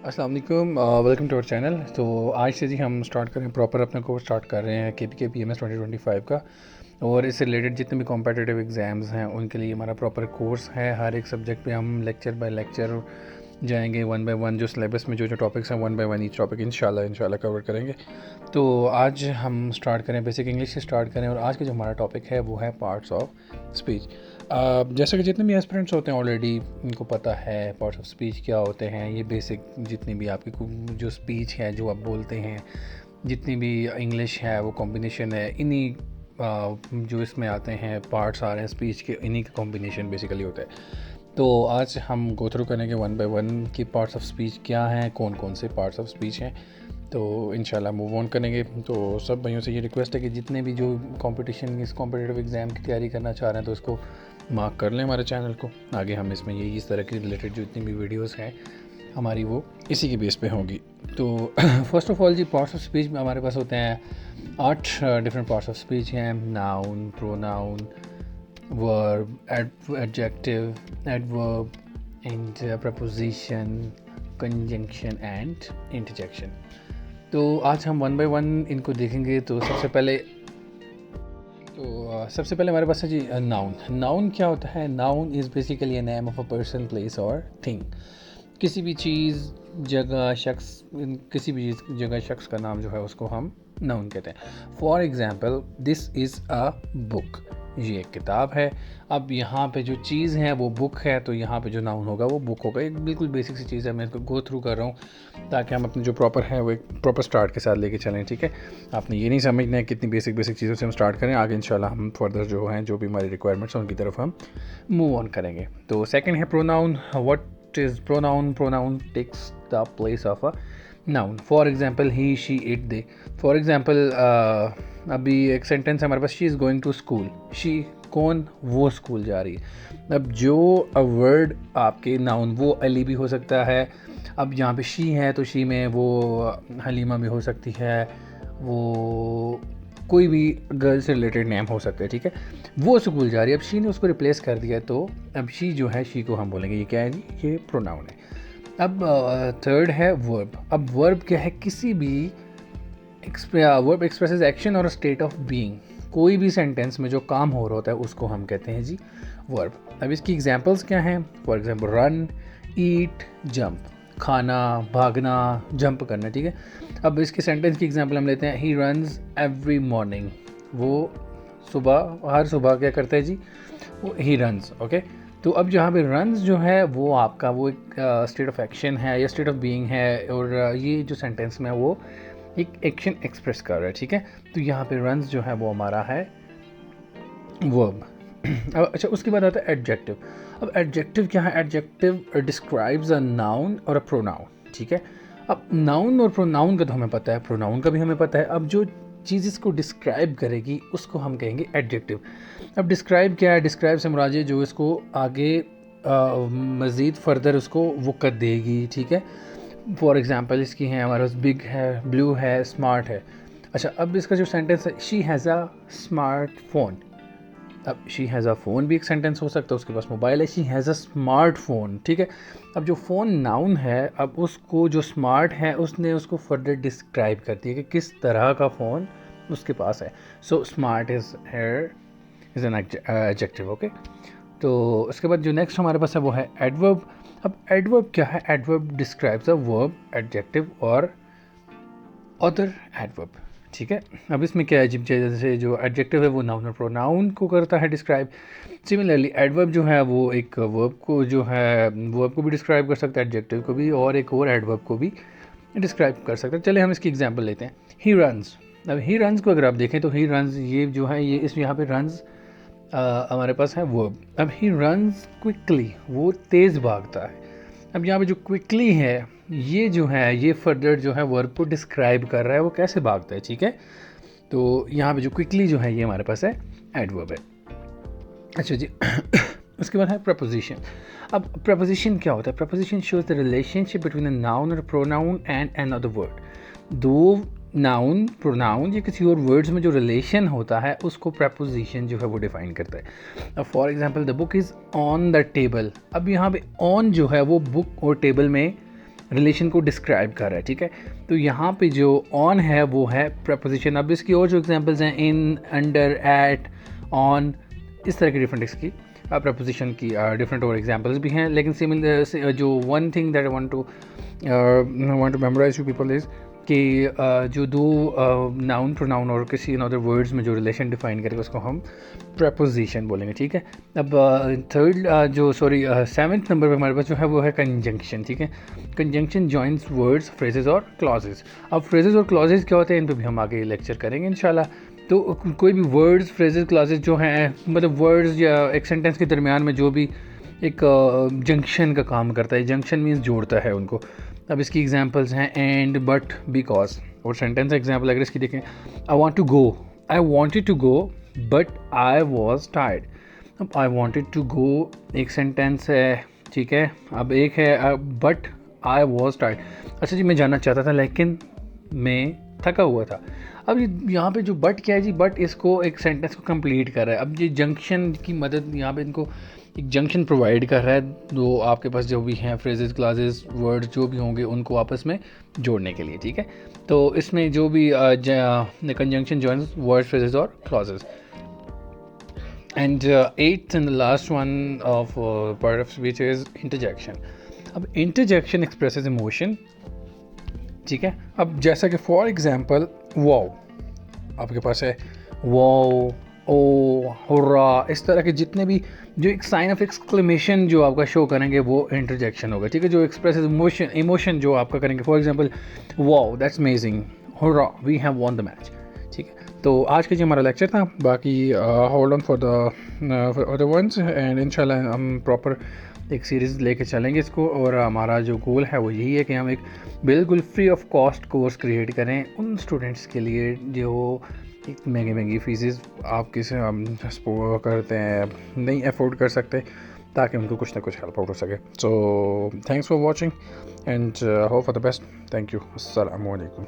अस्सलाम वालेकुम, welcome to our channel. तो आज से जी हम स्टार्ट करें प्रॉपर अपना कोर्स स्टार्ट कर रहे हैं KPK PMS 2025 का। और इससे रिलेटेड जितने भी कॉम्पिटिटिव एग्ज़ाम्स हैं उनके लिए हमारा प्रॉपर कोर्स है। हर एक सब्जेक्ट पे हम लेक्चर बाय लेक्चर जाएंगे, वन बाय वन जो सिलेबस में जो टॉपिक्स हैं one by one each topic इंशाल्लाह कवर करेंगे। तो आज हम स्टार्ट करें, बेसिक इंग्लिश से स्टार्ट करें। और आज का जो हमारा टॉपिक है वो है पार्ट्स ऑफ स्पीच। जैसा कि जितने भी एस्पिरेंट्स होते हैं ऑलरेडी इनको पता है पार्ट्स ऑफ स्पीच क्या होते हैं। ये बेसिक जितनी भी आपकी जो स्पीच है जो आप बोलते हैं, जितनी भी इंग्लिश है वो कॉम्बिनेशन है इन्हीं जो इसमें आते हैं पार्ट्स आ रहे हैं स्पीच के, इन्हीं का कॉम्बिनेशन बेसिकली होता है। तो आज हम गो थ्रू करेंगे वन बाय वन की पार्ट्स ऑफ स्पीच क्या हैं, कौन कौन से पार्ट्स ऑफ स्पीच हैं। तो इंशाल्लाह मूव ऑन करेंगे। तो सब भाइयों से ये रिक्वेस्ट है कि जितने भी जो कंपटीशन इस कॉम्पिटिटिव एग्ज़ाम की तैयारी करना चाह रहे हैं तो इसको मार्क कर लें हमारे चैनल को। आगे हम इसमें यही इस तरह की रिलेटेड जो इतनी भी वीडियोस हैं हमारी वो इसी के बेस पे होंगी। तो first of all the parts of speech में हमारे पास होते हैं 8 डिफरेंट पार्ट्स ऑफ स्पीच हैं। Noun, pronoun, verb, adjective, adverb and preposition, conjunction and interjection. तो आज हम वन बाय वन इनको देखेंगे। तो सबसे पहले हमारे पास है जी नाउन। नाउन क्या होता है? Noun is basically a name of a person, place और थिंग। किसी भी चीज़, जगह, शख्स, किसी भी जगह शख्स का नाम जो है उसको हम नाउन कहते हैं। For example, this is a book, ये एक किताब है। अब यहाँ पे जो चीज़ है वो बुक है, तो यहाँ पे जो नाउन होगा वो बुक होगा। एक बिल्कुल बेसिक सी चीज़ है, मैं इसको गो थ्रू कर रहा हूँ ताकि हम अपने जो प्रॉपर है वो एक प्रॉपर स्टार्ट के साथ लेके चलें। ठीक है, आपने ये नहीं समझना है कितनी बेसिक चीज़ों से हम स्टार्ट करें। आगे इंशाल्लाह हम फर्दर जो हैं जो भी हमारी रिक्वायरमेंट्स हैं उनकी तरफ हम मूव ऑन करेंगे। तो सेकेंड है pronoun. What is pronoun? Pronoun takes the place of a noun. For example, he, she, it, they. For example अभी एक सेंटेंस है हमारे पास, she is going to school. She कौन? वो स्कूल जा रही है। अब जो अ वर्ड आपके नाउन वो अली भी हो सकता है। अब यहाँ पे शी है तो शी में वो हलीमा भी हो सकती है, वो कोई भी गर्ल से रिलेटेड नेम हो सकता है। ठीक है, वो स्कूल जा रही है। अब शी ने उसको रिप्लेस कर दिया तो अब शी जो है शी को हम बोलेंगे ये क्या है जी? ये प्रोनाउन है। अब थर्ड है वर्ब। अब वर्ब क्या है? किसी भी वर्ब एक्सप्रेसेस एक्शन और स्टेट ऑफ बीइंग। कोई भी सेंटेंस में जो काम हो रहा होता है उसको हम कहते हैं जी वर्ब। अब इसकी एग्जांपल्स क्या हैं? For example, run, eat, jump. खाना, भागना, जंप करना। ठीक है, अब इसके सेंटेंस की एग्जांपल हम लेते हैं, ही रन्स एवरी मॉर्निंग। वो हर सुबह क्या करता है जी? वो ही रन्स। ओके, तो अब जहाँ पे रन्स जो है वो आपका वो एक स्टेट ऑफ एक्शन है या स्टेट ऑफ बीइंग है, और ये जो सेंटेंस में है वो एक एक्शन एक्सप्रेस कर रहा है। ठीक है, तो यहाँ पे रन्स जो है वो हमारा है वर्ब। अब अच्छा, उसके बाद आता है एडजेक्टिव। अब एडजेक्टिव क्या है? एडजेक्टिव डिस्क्राइब्स अ नाउन और अ प्रोनाउन। ठीक है, अब नाउन और प्रोनाउन का तो हमें पता है, प्रोनाउन का भी हमें पता है। अब जो चीज़ इसको डिस्क्राइब करेगी उसको हम कहेंगे एडजेक्टिव। अब डिस्क्राइब क्या है? डिस्क्राइब से मुराद जो इसको आगे मज़ीद फर्दर उसको वक़्त देगी। ठीक है, फॉर एग्ज़ाम्पल इसकी हैं हमारे पास बिग है, ब्लू है, स्मार्ट है। अच्छा, अब इसका जो सेंटेंस है, she has a smart phone. अब शी हैज़ अ फ़ोन भी एक सेंटेंस हो सकता है, उसके पास मोबाइल है, she has a smart phone. ठीक है, अब जो फ़ोन नाउन है, अब उसको जो स्मार्ट है उसने उसको फर्दर डिस्क्राइब कर दिया कि किस तरह का फ़ोन उसके पास है। So smart is an adjective. Okay, तो उसके बाद जो नेक्स्ट हमारे पास है वो है एडवर्ब। अब एडवर्ब क्या है? Adverb describes a verb, adjective और अदर एडवर्ब। ठीक है, अब इसमें क्या है, जैसे जो एडजेक्टिव है वो नाउन और प्रोनाउन को करता है डिस्क्राइब। सिमिलरली एडवर्ब जो है वो एक वर्ब को जो है वर्ब को भी डिस्क्राइब कर सकता है, एडजेक्टिव को भी, और एक और एडवर्ब को भी डिस्क्राइब कर सकता है। चलिए हम इसकी एग्जांपल लेते हैं, ही रन्स। अब ही रन्स को अगर आप देखें तो ही रन्स ये जो है ये इस यहाँ पे रन्स हमारे पास है वर्ब। अब ही रन्स क्विकली, वो तेज़ भागता है। अब यहाँ पे जो क्विकली है ये जो है ये फर्दर जो है वर्ब को डिस्क्राइब कर रहा है वो कैसे भागता है। ठीक है, तो यहाँ पे जो क्विकली जो है ये हमारे पास है एडवर्ब है। अच्छा जी उसके बाद है प्रपोजिशन। अब प्रपोजिशन क्या होता है? Preposition shows the relationship between a noun और प्रोनाउन एंड अनदर वर्ड। दो नाउन, प्रोनाउन या किसी और वर्ड्स में जो रिलेशन होता है उसको प्रपोजिशन जो है वो डिफाइन करता है। अब for example, the book is on the table. अब यहाँ पे ऑन जो है वो बुक और टेबल में रिलेशन को डिस्क्राइब कर रहा है, ठीक है। तो यहाँ पे जो ऑन है वो है प्रपोजिशन। अब इसकी और जो एग्जांपल्स हैं इन, अंडर, एट, ऑन, इस तरह की डिफरेंट इसकी प्रपोजिशन की डिफरेंट और एग्जांपल्स भी हैं। लेकिन सिमिलर जो one thing that I want to memorise to people is कि जो दो नाउन प्रोनाउन और किसी अनदर वर्ड्स में जो रिलेशन डिफाइन करेगा उसको हम प्रपोजिशन बोलेंगे, ठीक है। अब सेवन्थ नंबर पे हमारे पास जो है वो है कंजंक्शन, ठीक है। कंजंक्शन जॉइंस वर्ड्स, फ्रेजेस और क्लॉजेज। अब फ्रेजेस और क्लॉजेज क्या होते हैं इन पे भी हम आगे लेक्चर करेंगे इंशाल्लाह। तो कोई भी वर्ड्स, फ्रेजेस, क्लॉजेज जो हैं, मतलब वर्ड्स या एक सेंटेंस के दरमियान में जो भी एक जंक्शन का काम करता है, जंक्शन मीन्स जोड़ता है उनको। अब इसकी एग्जांपल्स हैं एंड, बट, बिकॉज। और सेंटेंस एग्जांपल अगर इसकी देखें, I wanted to go but I was tired. अब आई वांटेड टू गो एक सेंटेंस है, ठीक है। अब एक है बट आई वॉज टायर्ड, अच्छा जी मैं जाना चाहता था लेकिन मैं थका हुआ था। अब यहाँ पे जो बट क्या है जी, बट इसको एक सेंटेंस को कंप्लीट कर रहा है। अब ये जंक्शन की मदद यहाँ पे इनको एक जंक्शन प्रोवाइड कर रहा है, जो आपके पास जो भी हैं फ्रेजेस, क्लॉजेस, वर्ड्स जो भी होंगे उनको आपस में जोड़ने के लिए, ठीक है। तो इसमें जो भी कंजंक्शन जॉइंस वर्ड्स, फ्रेजेस और clauses. And eighth and last one of part of speech is interjection. अब इंटरजेक्शन एक्सप्रेसेस इमोशन, ठीक है। अब जैसा कि फॉर एग्जांपल वाओ, आपके पास है वाओ, ओ, हुर्रा, इस तरह के जितने भी जो एक साइन ऑफ एक्सक्लेमेशन जो आपका शो करेंगे वो इंटरजेक्शन होगा, ठीक है। जो एक्सप्रेस इमोशन जो आपका करेंगे, for example wow that's amazing, hurrah we have won the match, ठीक है। तो आज का जो हमारा लेक्चर था, बाकी hold on for the other ones and इंशाल्लाह हम प्रॉपर एक सीरीज़ लेके चलेंगे इसको। और हमारा जो गोल है वो यही है कि हम एक बिल्कुल free of cost course create करें उन स्टूडेंट्स के लिए जो एक महंगी फ़ीसेस आप किसे करते हैं नहीं अफोर्ड कर सकते, ताकि उनको कुछ ना कुछ हेल्प आउट हो सके। So thanks for watching and hope for the best. Thank you. अस्सलाम वालेकुम।